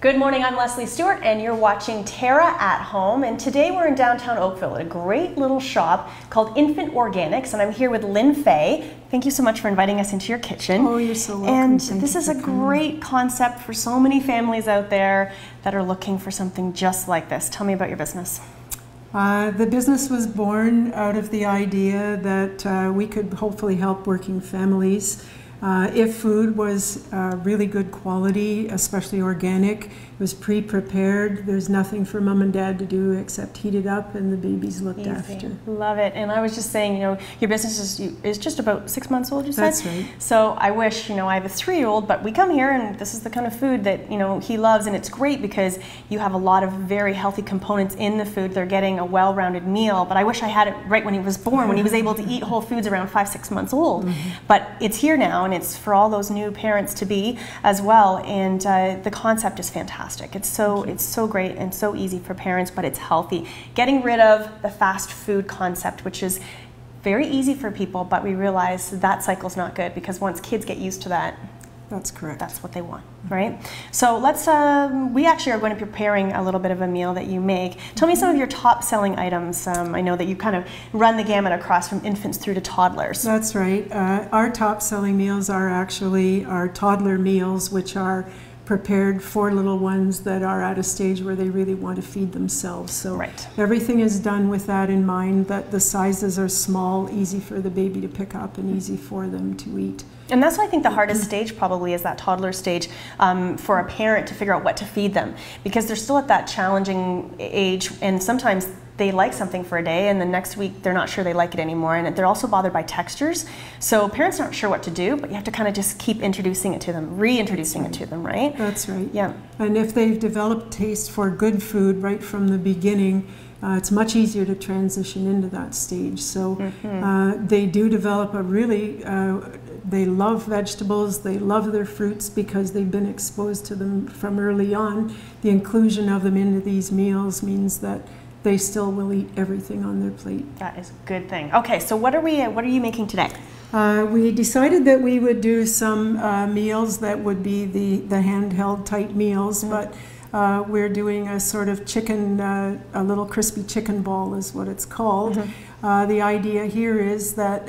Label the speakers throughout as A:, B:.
A: Good morning, I'm Leslie Stewart and you're watching TERRA at Home, and today we're in downtown Oakville at a great little shop called Infant Organics, and I'm here with Lynne Faye. Thank you so much for inviting us into your kitchen.
B: Oh, you're so welcome.
A: And this is a great concept for so many families out there that are looking for something just like this. Tell me about your business.
B: The business was born out of the idea that we could hopefully help working families. If food was really good quality, especially organic, it was pre-prepared, there's nothing for mom and dad to do except heat it up and the baby's looked after. Love
A: it. And I was just saying, you know, your business is just about 6 months old, you said?
B: That's right.
A: So I wish, you know, I have a 3-year-old, but we come here and this is the kind of food that, you know, he loves, and it's great because you have a lot of very healthy components in the food. They're getting a well-rounded meal, but I wish I had it right when he was born, when he was able to eat whole foods around 5-6 months old. But it's here now, and it's for all those new parents to be as well, and the concept is fantastic. It's so great and so easy for parents, but it's healthy. Getting rid of the fast food concept, which is very easy for people, but we realize that cycle's not good because once kids get used to that,
B: that's correct.
A: That's what they want, right? So let's, we actually are going to be preparing a little bit of a meal that you make. Tell me some of your top selling items. I know that you kind of run the gamut across from infants through to toddlers.
B: That's right. Our top selling meals are actually our toddler meals, which are prepared for little ones that are at a stage where they really want to feed themselves. So everything is done with that in mind, that the sizes are small, easy for the baby to pick up and easy for them to eat.
A: And that's why I think the hardest stage probably is that toddler stage for a parent to figure out what to feed them, because they're still at that challenging age, and sometimes they like something for a day and the next week they're not sure they like it anymore, and they're also bothered by textures. So parents aren't sure what to do, but you have to kind of just keep introducing it to them, reintroducing it to them, right?
B: That's right.
A: Yeah.
B: And if they've developed taste for good food right from the beginning, it's much easier to transition into that stage. So they do develop a really, they love vegetables, they love their fruits because they've been exposed to them from early on. The inclusion of them into these meals means that they still will eat everything on their plate.
A: That is a good thing. Okay, so what are you making today?
B: We decided that we would do some meals that would be the handheld type meals, but we're doing a sort of chicken, a little crispy chicken ball is what it's called. The idea here is that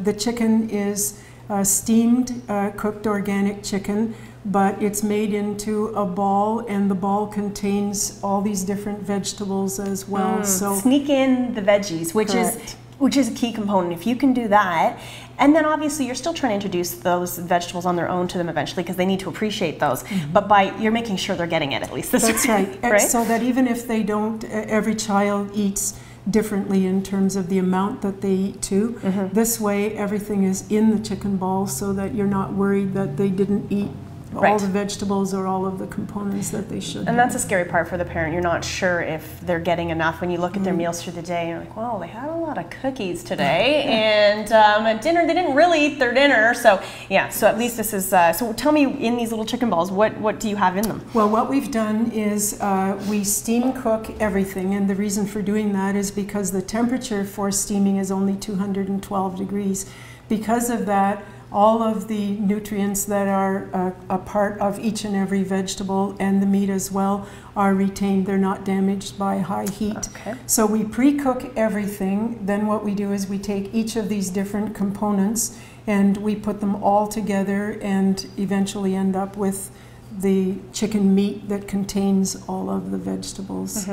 B: the chicken is steamed, cooked organic chicken, but it's made into a ball, and the ball contains all these different vegetables as well. So
A: sneak in the veggies, which is a key component. If you can do that, and then obviously you're still trying to introduce those vegetables on their own to them eventually because they need to appreciate those. But you're making sure they're getting it at least this
B: That's
A: week,
B: right. So that even if they don't, every child eats differently in terms of the amount that they eat too. This way everything is in the chicken ball so that you're not worried that they didn't eat all the vegetables or all of the components that they should.
A: And that's a scary part for the parent. You're not sure if they're getting enough when you look at their meals through the day. You're like, well, they had a lot of cookies today, and at dinner they didn't really eat their dinner. So yeah, so at least this is. So tell me, in these little chicken balls, what do you have in them?
B: Well, what we've done is we steam cook everything, and the reason for doing that is because the temperature for steaming is only 212 degrees. Because of that, all of the nutrients that are a part of each and every vegetable, and the meat as well, are retained. They're not damaged by high heat. So we pre-cook everything. Then what we do is we take each of these different components and we put them all together and eventually end up with the chicken meat that contains all of the vegetables.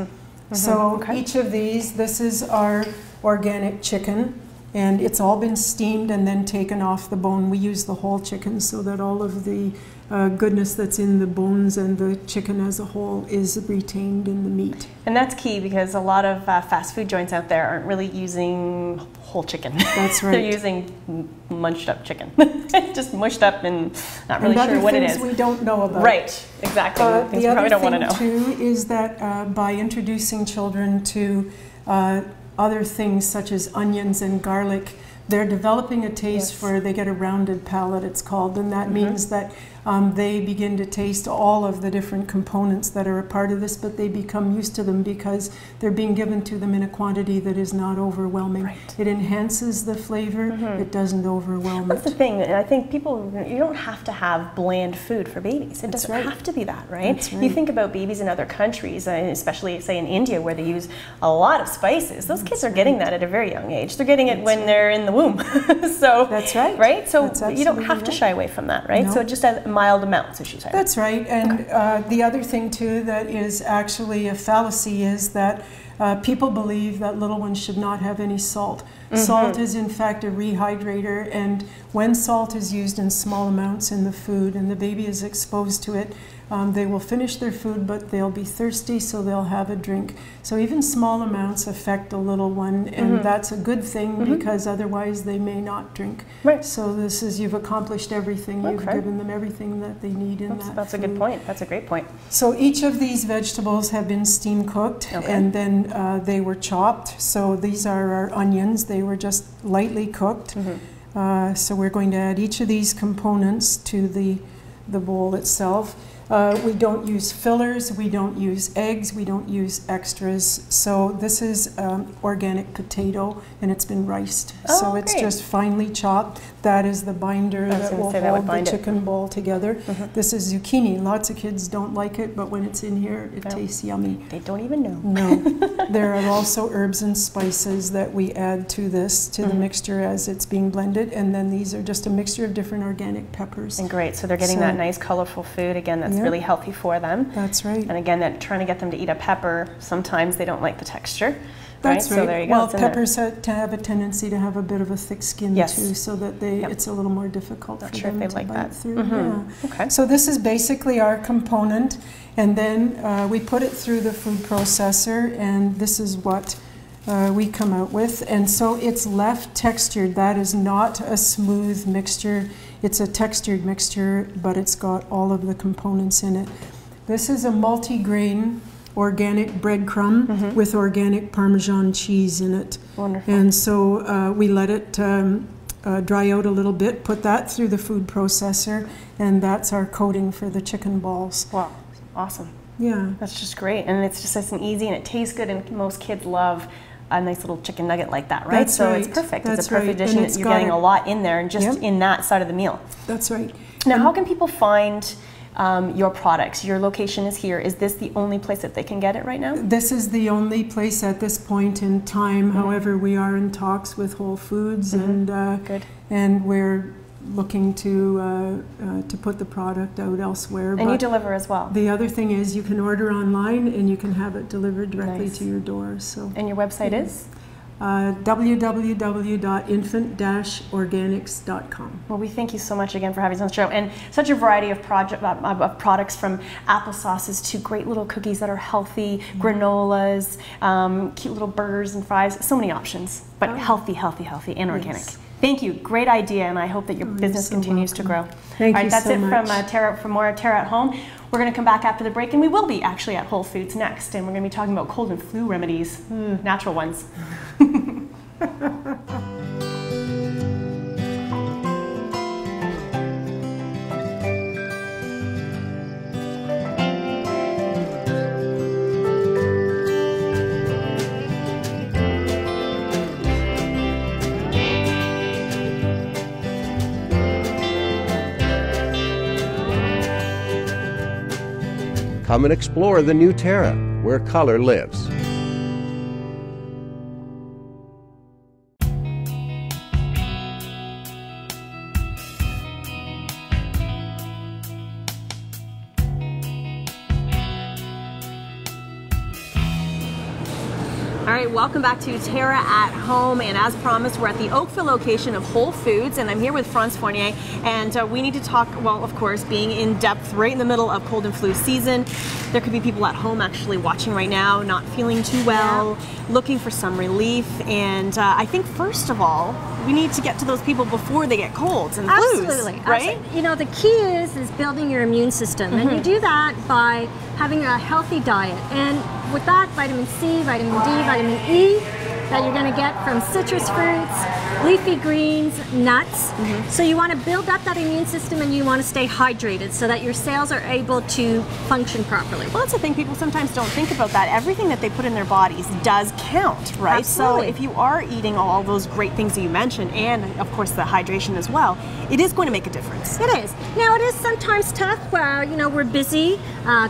B: So each of these, this is our organic chicken. And it's all been steamed and then taken off the bone. We use the whole chicken so that all of the goodness that's in the bones and the chicken as a whole is retained in the meat.
A: And that's key because a lot of fast food joints out there aren't really using whole chicken.
B: That's right.
A: They're using munched up chicken. Just mushed up and not really sure what it is.
B: We don't know about.
A: Right, exactly.
B: The other thing too is that by introducing children to other things such as onions and garlic, they're developing a taste for, they get a rounded palate, it's called, and that means that they begin to taste all of the different components that are a part of this, but they become used to them because they're being given to them in a quantity that is not overwhelming. Right. It enhances the flavor, it doesn't overwhelm
A: That's the thing, I think people, you don't have to have bland food for babies. It doesn't have to be that, right?
B: That's right?
A: You think about babies in other countries, especially say in India where they use a lot of spices. Those kids are getting that at a very young age. They're getting it when they're in the womb. So
B: that's right.
A: Right? So you don't have to shy away from that, right?
B: No.
A: So just a mild amounts, as she said.
B: That's right. And the other thing too that is actually a fallacy is that people believe that little ones should not have any salt. Salt is in fact a rehydrator, and when salt is used in small amounts in the food and the baby is exposed to it, they will finish their food, but they'll be thirsty, so they'll have a drink. So even small amounts affect a little one, and that's a good thing because otherwise they may not drink. Right. So this is, you've accomplished everything. You've given them everything that they need in that
A: That's
B: food.
A: a good point. That's a great point.
B: So each of these vegetables have been steam cooked, and then they were chopped. So these are our onions. They were just lightly cooked. So we're going to add each of these components to the bowl itself. We don't use fillers, we don't use eggs, we don't use extras. So this is organic potato, and it's been riced. So it's just finely chopped. That is the binder that will hold the chicken ball together. This is zucchini. Lots of kids don't like it, but when it's in here, it tastes yummy.
A: They don't even know.
B: No. There are also herbs and spices that we add to this, to the mixture as it's being blended, and then these are just a mixture of different organic peppers.
A: And great, so they're getting that nice colorful food, again, that's really healthy for them.
B: That's right.
A: And again, that trying to get them to eat a pepper, sometimes they don't like the texture.
B: That's right.
A: So there you go.
B: Well, peppers have a tendency to have a bit of a thick skin too, so that it's a little more difficult for them to bite through. Okay. So this is basically our component, and then we put it through the food processor, and this is what we come out with. And so it's left textured. That is not a smooth mixture. It's a textured mixture, but it's got all of the components in it. This is a multi-grain organic breadcrumb with organic Parmesan cheese in it.
A: Wonderful.
B: And so we let it dry out a little bit, put that through the food processor, and that's our coating for the chicken balls.
A: Wow, awesome.
B: Yeah.
A: That's just great, and it's just nice and easy, and it tastes good, and most kids love a nice little chicken nugget like that, right?
B: That's
A: so
B: right.
A: It's perfect.
B: That's
A: it's a perfect addition. You're getting a lot in there, and just in that side of the meal.
B: That's right.
A: Now, how can people find your products? Your location is here. Is this the only place that they can get it right now?
B: This is the only place at this point in time. However, we are in talks with Whole Foods, and we're looking to put the product out elsewhere.
A: And you deliver as well.
B: The other thing is you can order online and you can have it delivered directly to your door. So. And
A: your website is?
B: www.infant-organics.com.
A: Well, we thank you so much again for having us on the show, and such a variety of products, from applesauces to great little cookies that are healthy, granolas, cute little burgers and fries, so many options, but healthy, and organic. Thank you. Great idea, and I hope that your business continues to grow.
B: Thank you
A: that's
B: so
A: it
B: much.
A: from TERRA. For more TERRA at Home, we're going to come back after the break, and we will be actually at Whole Foods next, and we're going to be talking about cold and flu remedies, natural ones.
C: Come and explore the new TERRA, where color lives.
A: All right, welcome back to TERRA at Home, and as promised, we're at the Oakville location of Whole Foods, and I'm here with Franz Fournier, and we need to talk, well, of course, being in depth right in the middle of cold and flu season. There could be people at home actually watching right now, not feeling too well, looking for some relief, and I think first of all, we need to get to those people before they get colds and flus, right?
D: Absolutely. You know, the key is building your immune system, and you do that by having a healthy diet, and with that, vitamin C, vitamin D, vitamin E, that you're going to get from citrus fruits, leafy greens, nuts. So you want to build up that immune system, and you want to stay hydrated so that your cells are able to function properly.
A: Well, that's the thing, people sometimes don't think about that. Everything that they put in their bodies does count, right?
D: Absolutely.
A: So if you are eating all those great things that you mentioned, and of course the hydration as well, it is going to make a difference.
D: It is. Now, it is sometimes tough. You know, we're busy.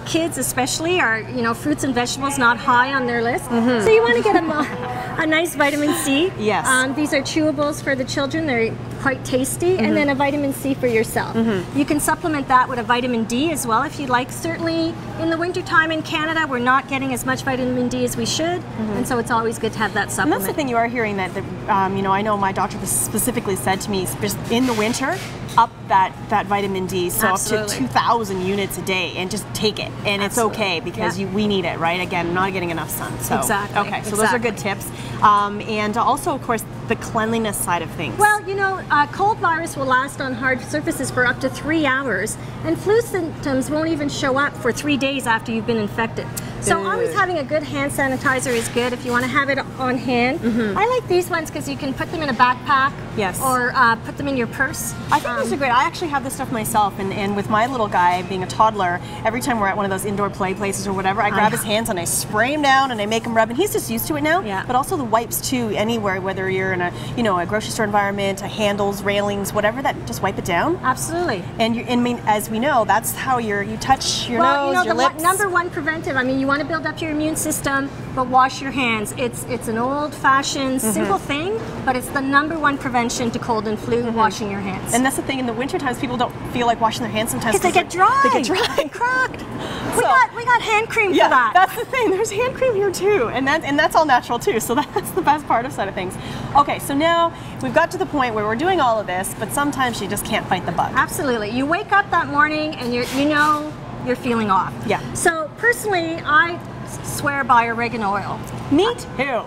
D: Kids especially are, you know, fruits and vegetables not high on their list. So you want to get a nice vitamin C.
A: Yes.
D: These are chewables for the children. They're quite tasty. And then a vitamin C for yourself. You can supplement that with a vitamin D as well if you'd like. Certainly in the wintertime in Canada, we're not getting as much vitamin D as we should. And so it's always good to have that supplement.
A: And that's the thing, you are hearing that, you know, I know my doctor specifically said to me, just in the winter, up that vitamin D, so
D: Absolutely.
A: up to 2,000 units a day, and just take it, and it's okay because we need it, right? Again, not getting enough sun. So,
D: Exactly.
A: Okay, so those are good tips, and also, of course, the cleanliness side of things.
D: Well, you know, cold virus will last on hard surfaces for up to 3 hours, and flu symptoms won't even show up for 3 days after you've been infected. So always having a good hand sanitizer is good if you want to have it on hand. I like these ones because you can put them in a backpack, or put them in your purse.
A: I think these are great. I actually have this stuff myself, and with my little guy being a toddler, every time we're at one of those indoor play places or whatever, I grab his hands and I spray him down and I make him rub, and he's just used to it now. But also the wipes too, anywhere, whether you're in a, you know, a grocery store environment, a handles, railings, whatever, that just wipe it down.
D: Absolutely.
A: And I mean, as we know, that's how you touch your nose,
D: you know,
A: your lips.
D: Number one preventive. I mean, you want to build up your immune system, but wash your hands. It's an old-fashioned, simple thing, but it's the number one prevention to cold and flu, washing your hands.
A: And that's the thing, in the winter times, people don't feel like washing their hands sometimes
D: because they get dry.
A: They get dry and cracked.
D: We got hand cream for that.
A: That's the thing. There's hand cream here too, and that's all natural too. So that's the best part of side of things. Okay, so now we've got to the point where we're doing all of this, but sometimes you just can't fight the bug.
D: Absolutely. You wake up that morning and you know you're feeling off.
A: Yeah.
D: So personally, I swear by oregano oil.
A: Me too.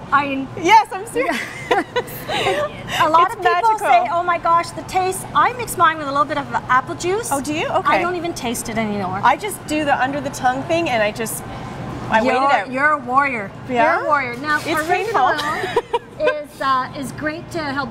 A: Yes, I'm serious.
D: A lot of people
A: magical.
D: say, "Oh my gosh, the taste." I mix mine with a little bit of apple juice.
A: Oh, do you? Okay.
D: I don't even taste it anymore.
A: I just do the under the tongue thing, and I wait it out.
D: You're a warrior.
A: Yeah?
D: You're a warrior. Now,
A: It's
D: oregano
A: painful.
D: oil is great to help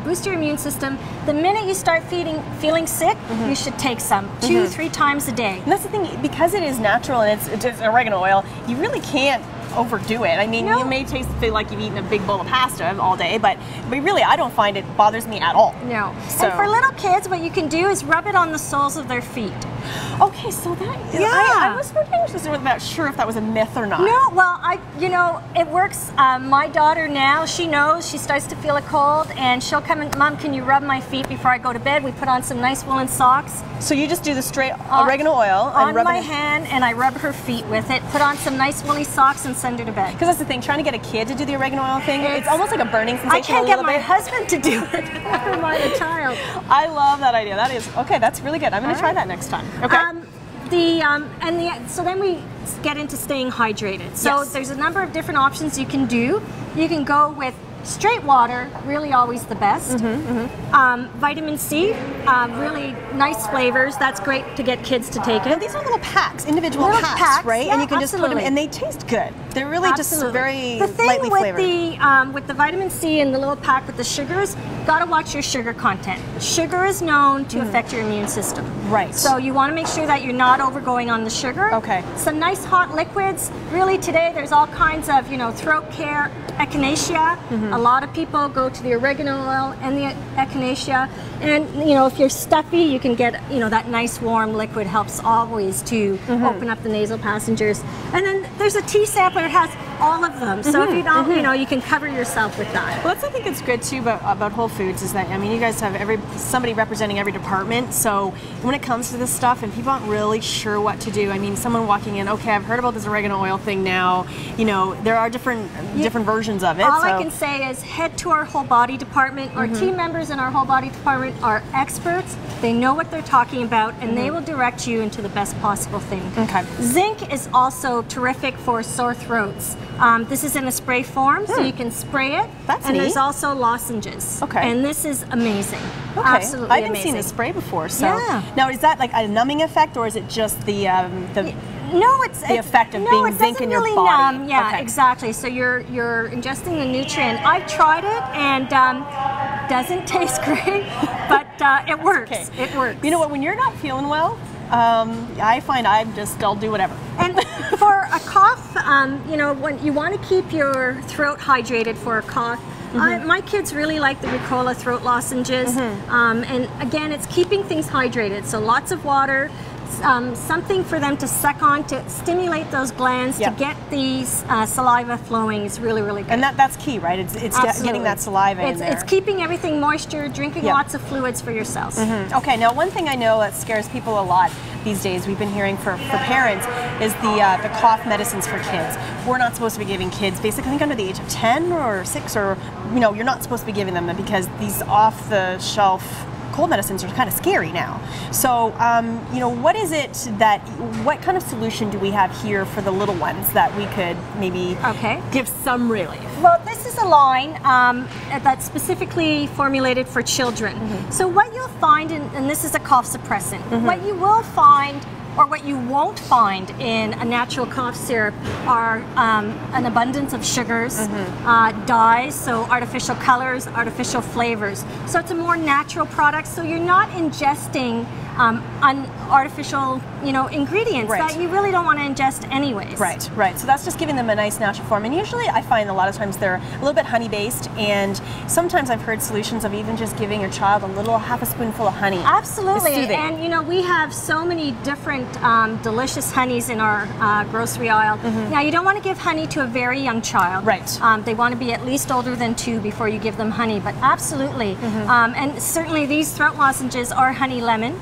D: boost your immune system. The minute you start feeling sick, you should take some 2-3 times a day.
A: And that's the thing, because it is natural and it's oregano oil, you really can't overdo it. I mean, you may feel like you've eaten a big bowl of pasta all day, but really, I don't find it bothers me at all.
D: No.
A: So.
D: And for little kids, what you can do is rub it on the soles of their feet.
A: Okay, so that I was not sure if that was a myth or not.
D: No, well, you know, it works. My daughter now, she knows, she starts to feel a cold, and she'll come and, "Mom, can you rub my feet before I go to bed?" We put on some nice woolen socks.
A: So you just do the straight oregano oil and
D: on
A: rub
D: my
A: it
D: hand, and I rub her feet with it. Put on some nice woolly socks and send her to bed.
A: Because that's the thing, trying to get a kid to do the oregano oil thing, it's almost like a burning sensation.
D: I can't get my husband to do it. Never mind a child.
A: I love that idea. That is okay. That's really good. I'm going to try that next time. Okay.
D: So then we get into staying hydrated. So there's a number of different options you can do. You can go with straight water, really always the best. Vitamin C, really nice flavors. That's great to get kids to take
A: Now
D: it.
A: these are little packs, individual packs, right?
D: Yeah,
A: and you can just put them,
D: absolutely.
A: and they taste good. They're really just very
D: the thing
A: lightly
D: with
A: flavored.
D: with the vitamin C and the little pack with the sugars, gotta watch your sugar content. Sugar is known to affect your immune system.
A: Right.
D: So you want to make sure that you're not overgoing on the sugar.
A: Okay.
D: Some nice hot liquids. Really today there's all kinds of, you know, throat care, echinacea. A lot of people go to the oregano oil and the echinacea. And you know, if you're stuffy, you can get, you know, that nice warm liquid helps always to open up the nasal passages. And then there's a tea sampler, it has all of them. So if you don't, you know, you can cover yourself with that.
A: Well, that's, I think it's good too about Whole Foods is that, I mean, you guys have somebody representing every department. So when it comes to this stuff and people aren't really sure what to do, I mean, someone walking in, okay, I've heard about this oregano oil thing now. You know, there are different versions of it.
D: All I can say is head to our whole body department. Our team members in our whole body department are experts. They know what they're talking about, and they will direct you into the best possible thing.
A: Okay.
D: Zinc is also terrific for sore throats. This is in a spray form, so you can spray it.
A: That's
D: and
A: neat.
D: there's also lozenges.
A: Okay.
D: And this is amazing.
A: Okay.
D: Absolutely
A: I haven't
D: amazing.
A: seen a spray before. So
D: Yeah.
A: now, is that like a numbing effect, or is it just the
D: No, it's
A: the effect of
D: no,
A: being
D: it
A: zinc
D: doesn't
A: in your
D: really
A: body.
D: numb. Yeah,
A: Okay.
D: exactly. So you're ingesting the nutrient. I've tried it and doesn't taste great, but it works.
A: Okay.
D: It works.
A: You know what? When you're not feeling well, I find I'll do whatever.
D: And for a cough, you know, when you want to keep your throat hydrated for a cough, my kids really like the Ricola throat lozenges. And again, it's keeping things hydrated. So lots of water, something for them to suck on to stimulate those glands to get these saliva flowing is really, really good.
A: And that's key, right? It's getting that saliva in there.
D: It's keeping everything moisture, drinking lots of fluids for yourselves.
A: Okay, now one thing I know that scares people a lot these days, we've been hearing for parents, is the cough medicines for kids. We're not supposed to be giving kids, basically, I think under the age of 10 or 6, or, you know, you're not supposed to be giving them because these off-the-shelf cold medicines are kind of scary now. So, you know, what kind of solution do we have here for the little ones that we could maybe give some relief?
D: Well, this is a line that's specifically formulated for children. So what you'll find, and this is a cough suppressant, what you will find or what you won't find in a natural cough syrup are an abundance of sugars, dyes, so artificial colors, artificial flavors. So it's a more natural product, so you're not ingesting artificial, you know, ingredients that you really don't want to ingest anyways.
A: Right, right. So that's just giving them a nice natural form. And usually I find a lot of times they're a little bit honey based, and sometimes I've heard solutions of even just giving your child half a spoonful of honey.
D: Absolutely. And you know, we have so many different delicious honeys in our grocery aisle. Now, you don't want to give honey to a very young child.
A: Right.
D: They want to be at least older than 2 before you give them honey, but absolutely. And certainly these throat lozenges are honey lemon.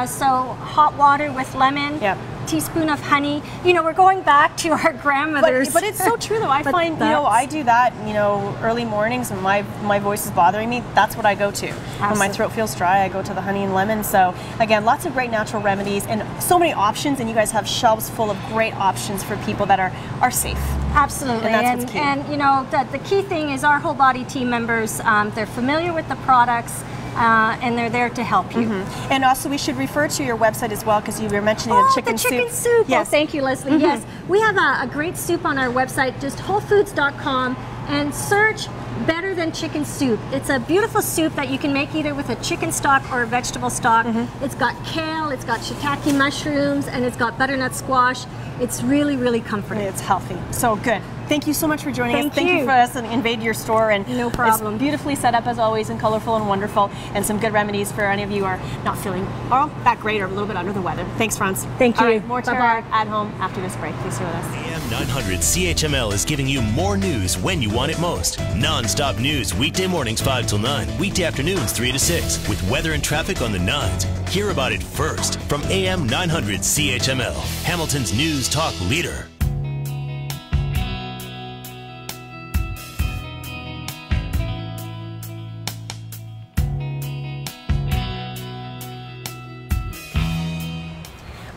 D: So hot water with lemon, teaspoon of honey. You know, we're going back to our grandmothers.
A: But it's so true though. I find, you know, I do that, you know, early mornings when my voice is bothering me, that's what I go to. When my throat feels dry, I go to the honey and lemon. So again, lots of great natural remedies and so many options, and you guys have shelves full of great options for people that are safe.
D: Absolutely.
A: And that's what's key.
D: And you know, the key thing is our whole body team members, they're familiar with the products. And they're there to help you.
A: And also we should refer to your website as well, because you were mentioning the chicken
D: soup.
A: Yes.
D: Oh, thank you, Leslie. Yes, we have a great soup on our website, just wholefoods.com, and search Better Than Chicken Soup. It's a beautiful soup that you can make either with a chicken stock or a vegetable stock. It's got kale, it's got shiitake mushrooms, and it's got butternut squash. It's really, really comforting.
A: It's healthy. So good. Thank you so much for joining us.
D: Thank you
A: for us and invade your store. And
D: no problem.
A: It's beautifully set up as always, and colorful and wonderful, and some good remedies for any of you who are not feeling that great or a little bit under the weather. Thanks, Franz.
D: Thank you.
A: All right, more Terra at home after this break. Please stay with us.
E: AM 900 CHML is giving you more news when you want it most. Non-stop news weekday mornings 5 till 9, weekday afternoons 3 to 6, with weather and traffic on the 9s. Hear about it first from AM 900 CHML, Hamilton's news talk leader.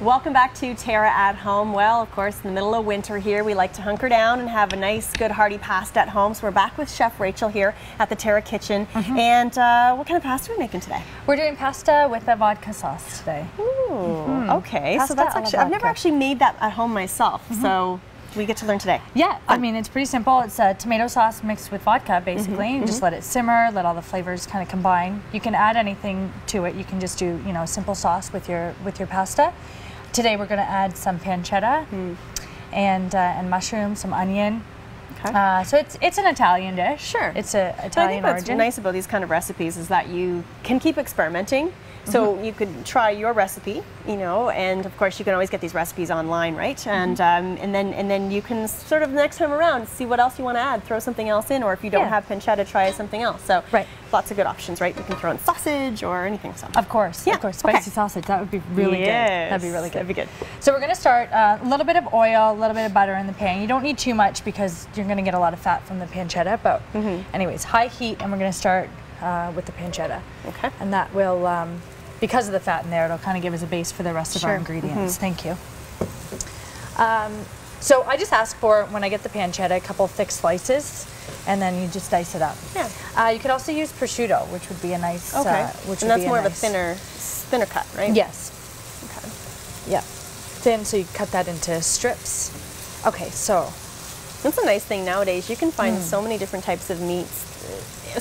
A: Welcome back to Terra at Home. Well, of course, in the middle of winter here, we like to hunker down and have a nice, good, hearty pasta at home. So we're back with Chef Rachel here at the Terra Kitchen. And what kind of pasta are we making today?
F: We're doing pasta with a vodka sauce today.
A: Ooh, okay.
F: Pasta
A: So that's actually, I've never actually made that at home myself. So we get to learn today.
F: Yeah, I mean, it's pretty simple. It's a tomato sauce mixed with vodka, basically. You just let it simmer, let all the flavors kind of combine. You can add anything to it. You can just do, you know, a simple sauce with your pasta. Today we're going to add some pancetta and mushrooms, some onion. Okay. So it's an Italian dish.
A: Sure.
F: It's an Italian
A: I think
F: origin.
A: what's nice about these kind of recipes is that you can keep experimenting. So you could try your recipe, you know, and of course you can always get these recipes online, right? And then you can sort of next time around see what else you want to add, throw something else in, or if you don't have pancetta, try something else. So lots of good options, right? You can throw in sausage or anything. So.
F: Of course, spicy sausage. That would be really good. That'd be really good.
A: That'd be good.
F: So we're going to start a little bit of oil, a little bit of butter in the pan. You don't need too much because you're going to get a lot of fat from the pancetta. But anyways, high heat, and we're going to start with the pancetta. Okay. And that will, because of the fat in there, it'll kind of give us a base for the rest of our ingredients. Thank you. So I just ask for, when I get the pancetta, a couple thick slices, and then you just dice it up. Yeah. You could also use prosciutto, which would be a nice.
A: And that's more of a thinner cut, right?
F: Yes.
A: Okay.
F: Yeah. thin, so you cut that into strips. Okay, so
A: that's a nice thing nowadays. You can find so many different types of meats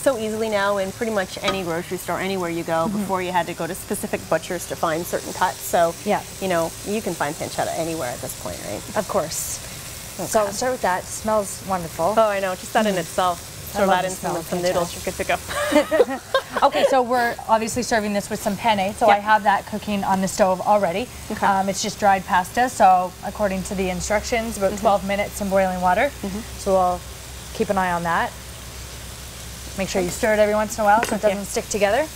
A: so easily now in pretty much any grocery store, anywhere you go. Before you had to go to specific butchers to find certain cuts. So,
F: yeah,
A: you know, you can find pancetta anywhere at this point, right?
F: Of course. Okay. So we'll start with that. It smells wonderful.
A: Oh, I know. Just that in itself. Throw that in some noodles, you're good to go.
F: Okay, so we're obviously serving this with some penne. So I have that cooking on the stove already. Okay. It's just dried pasta. So according to the instructions, about 12 minutes in boiling water. So we'll keep an eye on that. Make sure you stir it every once in a while so it doesn't stick together.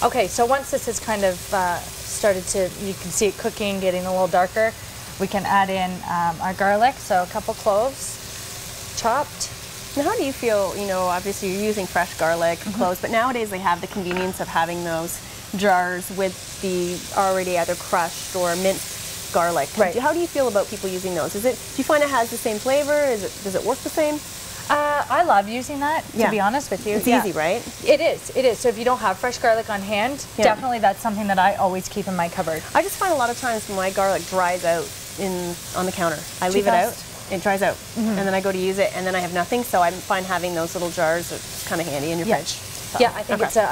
F: Okay, so once this has kind of started to, you can see it cooking, getting a little darker, we can add in our garlic. So a couple cloves chopped.
A: Now, how do you feel, you know, obviously you're using fresh garlic, cloves, but nowadays they have the convenience of having those jars with the already either crushed or minced garlic.
F: Right.
A: How do you feel about people using those? Do you find it has the same flavor? Does it work the same?
F: I love using that, to be honest with you.
A: It's easy, right?
F: It is. So if you don't have fresh garlic on hand, definitely that's something that I always keep in my cupboard.
A: I just find a lot of times my garlic dries out on the counter. I leave it out. It dries out, and then I go to use it, and then I have nothing. So I find having those little jars is kind of handy in your fridge. So,
F: yeah, I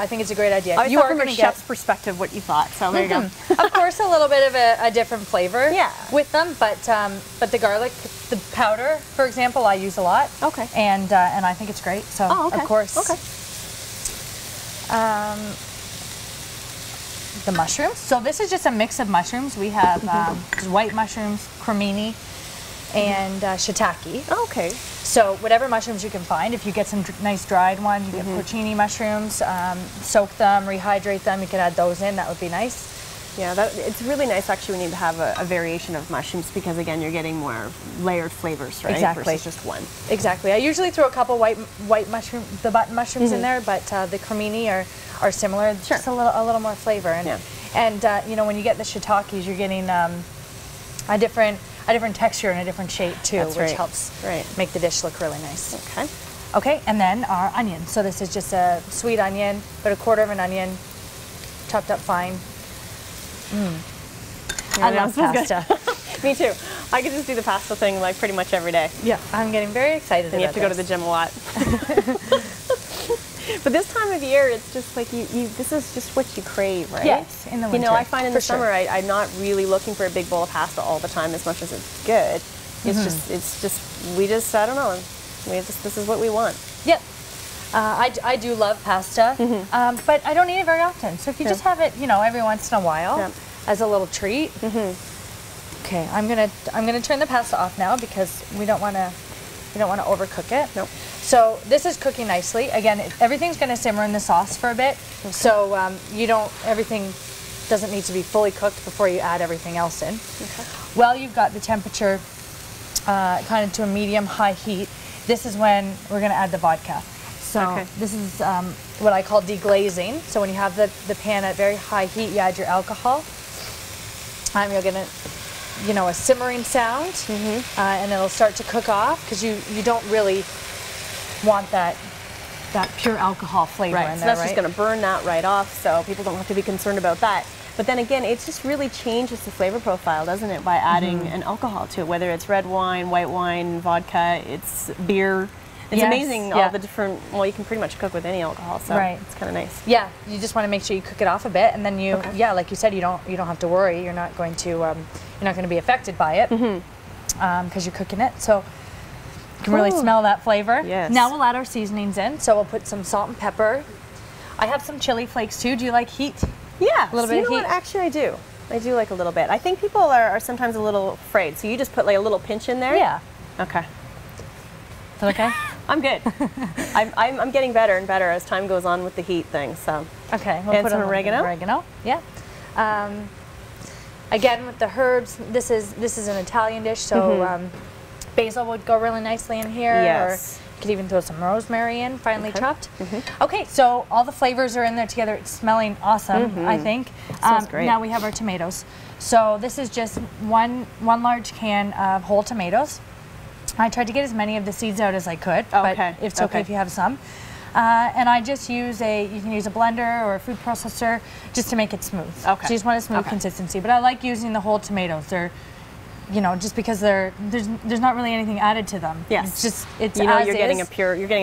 F: think it's a great idea.
A: You are from a chef's perspective what you thought. So there you go.
F: Of course, a little bit of a different flavor. With them, but the garlic, the powder, for example, I use a lot.
A: Okay.
F: And I think it's great. So of course.
A: Okay.
F: The mushrooms. So this is just a mix of mushrooms. We have white mushrooms, cremini, and shiitake.
A: Oh, okay.
F: So whatever mushrooms you can find. If you get some nice dried ones, you get porcini mushrooms, soak them, rehydrate them, you can add those in. That would be nice.
A: Yeah, it's really nice actually when you have a variation of mushrooms because again you're getting more layered flavors, right?
F: Exactly.
A: Versus just one.
F: Exactly. I usually throw a couple white mushroom, the button mushrooms in there, but the cremini are similar.
A: Sure.
F: Just a little more flavor. And you know, when you get the shiitakes, you're getting a different texture and a different shape too, which helps make the dish look really nice.
A: Okay.
F: Okay, and then our onion. So this is just a sweet onion, about a quarter of an onion, chopped up fine. I love pasta.
A: Me too. I could just do the pasta thing like pretty much every day.
F: Yeah, I'm getting very excited.
A: And you have to go to the gym a lot. But this time of year, it's just like this is just what you crave, right?
F: Yes, in the winter.
A: You know, I find in the summer, I'm not really looking for a big bowl of pasta all the time as much as it's good. I don't know. This is what we want.
F: Yep. I do love pasta, but I don't eat it very often. So if you just have it, you know, every once in a while as a little treat. Okay, I'm gonna turn the pasta off now because we don't want to overcook it.
A: Nope.
F: So this is cooking nicely. Again, everything's going to simmer in the sauce for a bit. Okay. So everything doesn't need to be fully cooked before you add everything else in. Okay. Well, you've got the temperature kind of to a medium-high heat. This is when we're going to add the vodka. So this is what I call deglazing. So when you have the pan at very high heat, you add your alcohol. You're going to, you know, a simmering sound, and it'll start to cook off because you don't really want that pure alcohol flavor in there,
A: so that's just going to burn that right off, so people don't have to be concerned about that. But then again, it just really changes the flavor profile, doesn't it, by adding an alcohol to it, whether it's red wine, white wine, vodka, it's beer. It's amazing all the different, well, you can pretty much cook with any alcohol, so it's kind of nice.
F: Yeah, you just want to make sure you cook it off a bit, and then you, like you said, you don't have to worry. You're not going to be affected by it because you're cooking it. So you can really smell that flavor.
A: Yes.
F: Now we'll add our seasonings in. So we'll put some salt and pepper. I have some chili flakes too. Do you like heat?
A: Yeah,
F: a little bit of heat.
A: What? Actually, I do. I do like a little bit. I think people are sometimes a little afraid. So you just put like a little pinch in there.
F: Yeah.
A: Okay.
F: Is that okay?
A: I'm good. I'm getting better and better as time goes on with the heat thing. So
F: okay, we'll
A: and
F: put
A: some oregano.
F: Oregano, yeah. Again with the herbs, this is an Italian dish, so basil would go really nicely in here.
A: Yes.
F: Or you could even throw some rosemary in, finely chopped. Okay, so all the flavors are in there together. It's smelling awesome, I think.
A: Smells great.
F: Now we have our tomatoes. So this is just one large can of whole tomatoes. I tried to get as many of the seeds out as I could, but it's okay if you have some. And I just use you can use a blender or a food processor just to make it smooth.
A: Okay.
F: So you just want a smooth consistency. But I like using the whole tomatoes. They're, you know, just because there's not really anything added to them.
A: Yes.
F: It's just, it's
A: you know,
F: as
A: you're getting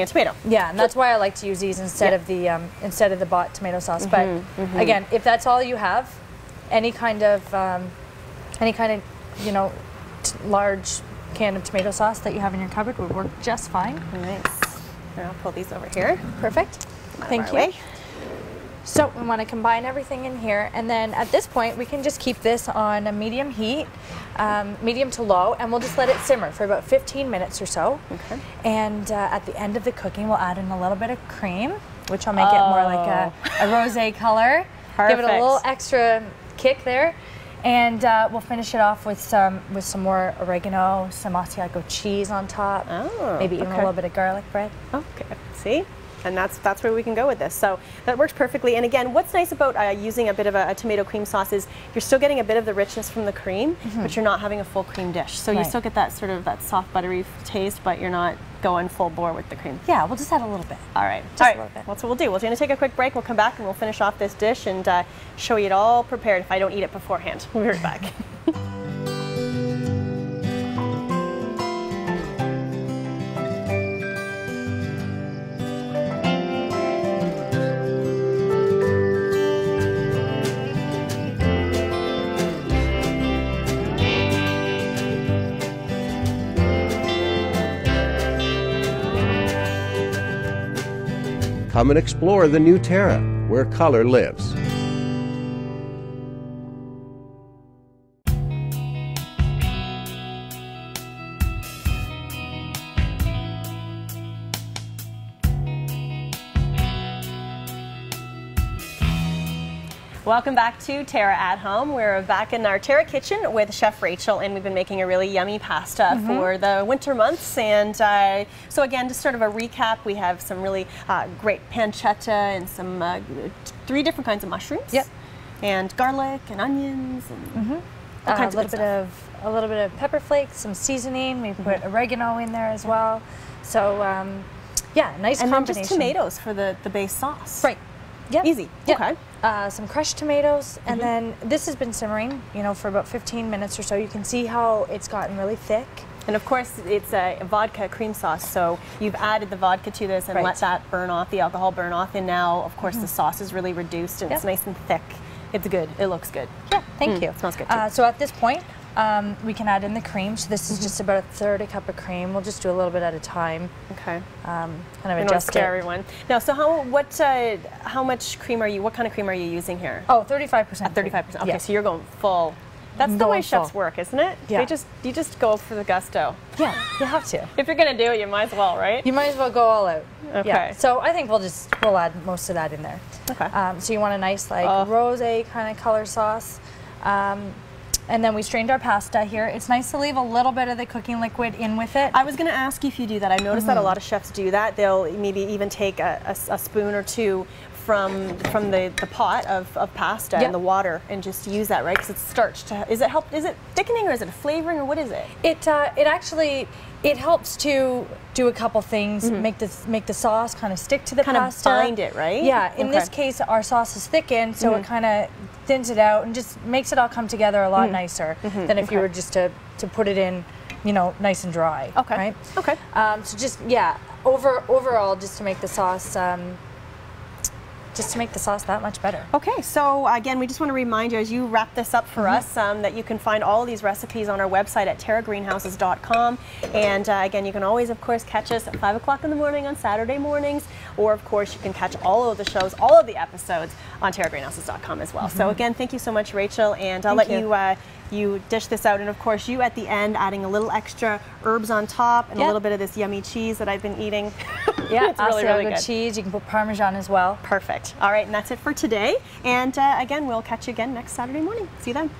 A: a tomato.
F: Yeah, and that's why I like to use these instead of the bought tomato sauce. But again, if that's all you have, any kind of you know, large can of tomato sauce that you have in your cupboard would work just fine.
A: Nice. Now I'll pull these over here.
F: Perfect. Thank you. So we want to combine everything in here, and then at this point we can just keep this on a medium heat, medium to low, and we'll just let it simmer for about 15 minutes or so.
A: Okay.
F: And at the end of the cooking, we'll add in a little bit of cream, which will make it more like a rosé color.
A: Perfect.
F: Give it a little extra kick there. And we'll finish it off with some more oregano, some Asiago cheese on top, maybe even a little bit of garlic bread.
A: Okay, see? And that's where we can go with this. So that works perfectly. And again, what's nice about using a bit of a tomato cream sauce is you're still getting a bit of the richness from the cream, but you're not having a full cream dish. So you still get that sort of that soft buttery taste, but you're not going full bore with the cream.
F: Yeah, we'll just add a little bit.
A: All right.
F: Just a little bit.
A: That's what we'll do. We're going to take a quick break. We'll come back and we'll finish off this dish and show you it all prepared if I don't eat it beforehand. We'll be right back.
C: Come and explore the new Terra, where color lives.
A: Welcome back to Terra at Home. We're back in our Terra kitchen with Chef Rachel, and we've been making a really yummy pasta for the winter months. And so again, just sort of a recap, we have some really great pancetta and some 3 different kinds of mushrooms.
F: Yep.
A: And garlic and onions and all kinds
F: a little bit of pepper flakes, some seasoning. We put oregano in there as well. So yeah, nice
A: and
F: combination.
A: then just tomatoes for the base sauce.
F: Right. Yep.
A: Easy.
F: Yep.
A: Okay.
F: Some crushed tomatoes, and then this has been simmering, you know, for about 15 minutes or so. You can see how it's gotten really thick.
A: And of course, it's a vodka cream sauce, so you've added the vodka to this and let that burn off, the alcohol burn off, and now, of course, the sauce is really reduced and it's nice and thick. It's good. It looks good.
F: Yeah, thank you.
A: It smells good too.
F: So at this point, we can add in the cream. So this is just about 1/3 a cup of cream. We'll just do a little bit at a time.
A: Okay.
F: Kind of adjust
A: scare everyone. Now, so how much cream are you? What kind of cream are you using here?
F: Oh, 35%.
A: 35%. Okay,
F: Yeah.
A: so you're going full. That's the way chefs work, isn't it?
F: Yeah.
A: You just go for the gusto.
F: Yeah, you have to.
A: If you're gonna do it, you might as well, right?
F: You might as well go all out.
A: Okay.
F: Yeah. So I think we'll add most of that in there.
A: Okay.
F: So you want a nice rosé kind of color sauce. And then we strained our pasta here. It's nice to leave a little bit of the cooking liquid in with it.
A: I was going to ask you if you do that. I noticed that a lot of chefs do that. They'll maybe even take a spoon or two from the pot of pasta and the water and just use that, right? Because it's starch. Is it thickening or is it flavoring or what is it?
F: It actually helps to do a couple things. Make the sauce kind of stick to the pasta.
A: Kind of bind it, right?
F: Yeah. In this case, our sauce is thickened, so it kind of thins it out and just makes it all come together a lot nicer than if you were just to put it in, you know, nice and dry.
A: Okay.
F: Right.
A: Okay.
F: So just overall, just to make the sauce. Just to make the sauce that much better.
A: Okay, so again, we just want to remind you as you wrap this up for us that you can find all of these recipes on our website at terragreenhouses.com. And again, you can always, of course, catch us at 5 o'clock in the morning on Saturday mornings, or of course, you can catch all of the shows, all of the episodes on terragreenhouses.com as well. So again, thank you so much, Rachel, and I'll let you dish this out, and of course you at the end adding a little extra herbs on top and a little bit of this yummy cheese that I've been eating.
F: Yeah,
A: it's really good.
F: Cheese. You can put Parmesan as well.
A: Perfect. All right, and that's it for today. And again, we'll catch you again next Saturday morning. See you then.